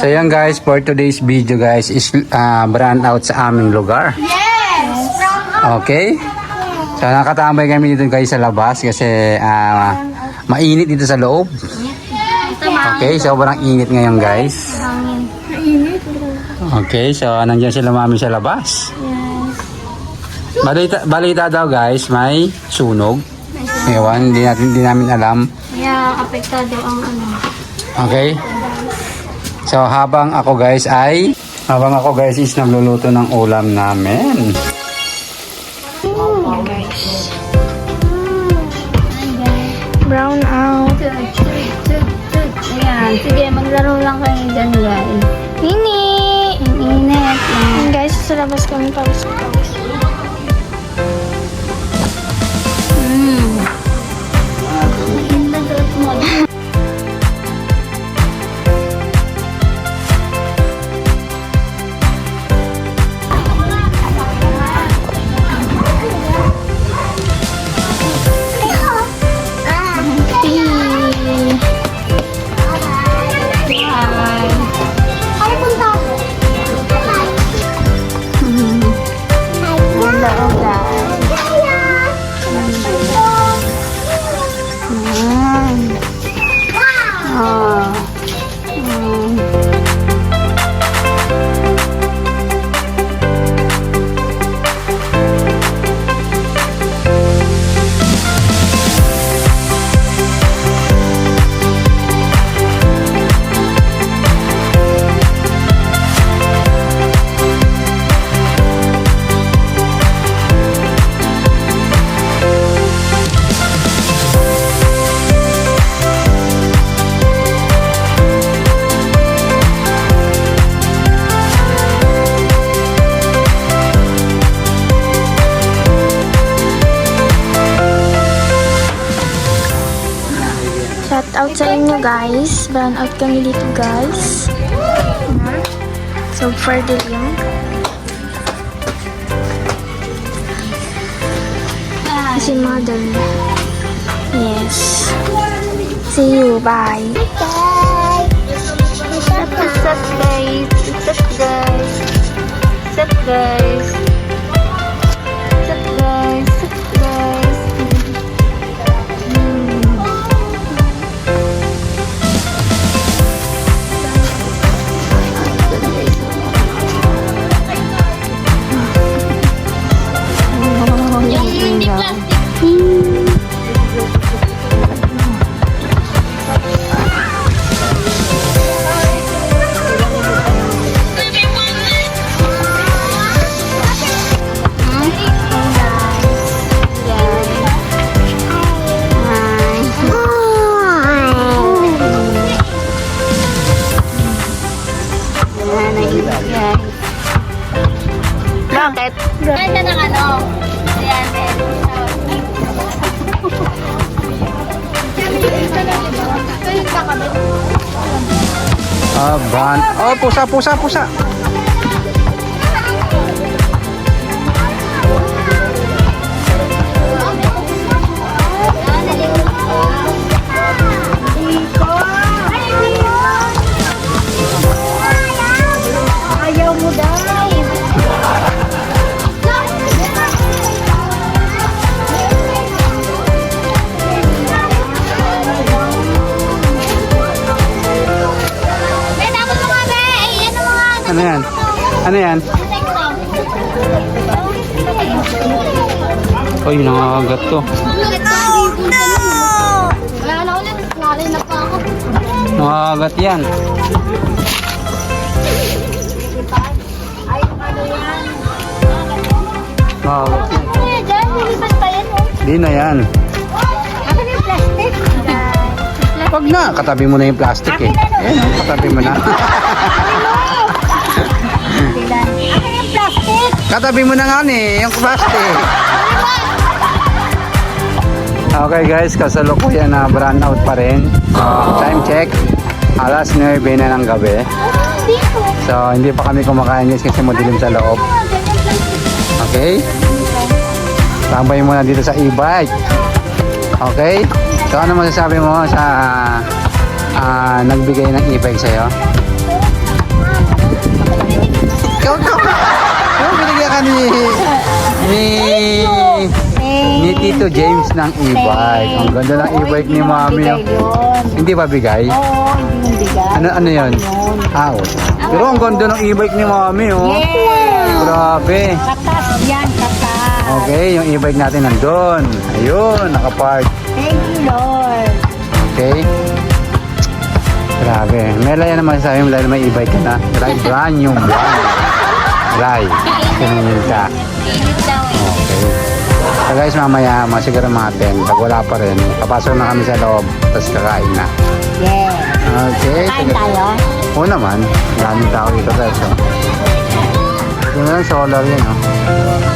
So yan guys, for today's video guys is brand out sa aming lugar. Yes! Okay? So nakatambay kami dito guys sa labas kasi mainit dito sa loob. Okay, sobrang init ngayon guys. Okay, so nandiyan sila mami sa labas. Balita daw guys, may sunog. Ewan, hindi namin alam. Yeah, apektado ang ano. Okay? So habang ako guys is nagluluto ng ulam namin. Guys. Brown out. Ayan, sige, maglaro lang kayo dyan guys. Ini! Ang init. Guys, sa labas kami pawis. Shout out sa inyo guys. Brown out kami dito guys. So far dilim. Si mother. Yes. See you. Bye. Bye. What's up guys? What's up guys? What's up guys? What's up guys? What's up guys? Bakit? Ganda ng ano? Ayan, Brand. Oh, pusa. Ayaw mo daw. Ano yan? Uy, nangangagat to. Wala na ulit. Nalay na pa ako. Nangangagat yan. Nangangagat yan. Kuya, dyan. Nilipat pa yan. Di na yan. Akin yung plastic. Wag na, katabi mo na yung plastic eh. Ayan, katabi mo na. Akin yung plastic. Katabi mo na nga yung plastic. Okay guys, kasalukuyan na brand out pa rin. Time check, alas 9 na ng gabi. So hindi pa kami kumakain guys kasi madilim sa loob. Okay? Tambay muna dito sa e-bike. Okay? So ano masasabi mo sa nagbigay ng e-bike sa'yo? ka ni Tito James ng e-bike. Ang ganda ng e-bike ni Mami. Oh. Hindi ba bigay? Oo, hindi bigay. Ano yun? Ah, oo. Pero ang ganda ng e-bike ni Mami, oh. Yes! Grabe. Katas yan, katas. Okay, yung e-bike natin nandun. Ayun, nakapark. Thank you, Lord. Okay. Grabe. Mela yan naman sabi mo dahil may e-bike ka na. Right, brand new brand. Right. Sinunod ka. Init daw eh. Okay. So guys, mamaya, siguro mga 10. Pag wala pa rin, papasok na kami sa loob. Tapos kakain na. Yes. Okay. Kain tayo? Oo naman. Maraming tao dito guys. Oh. Yun lang, solar yun. Oh.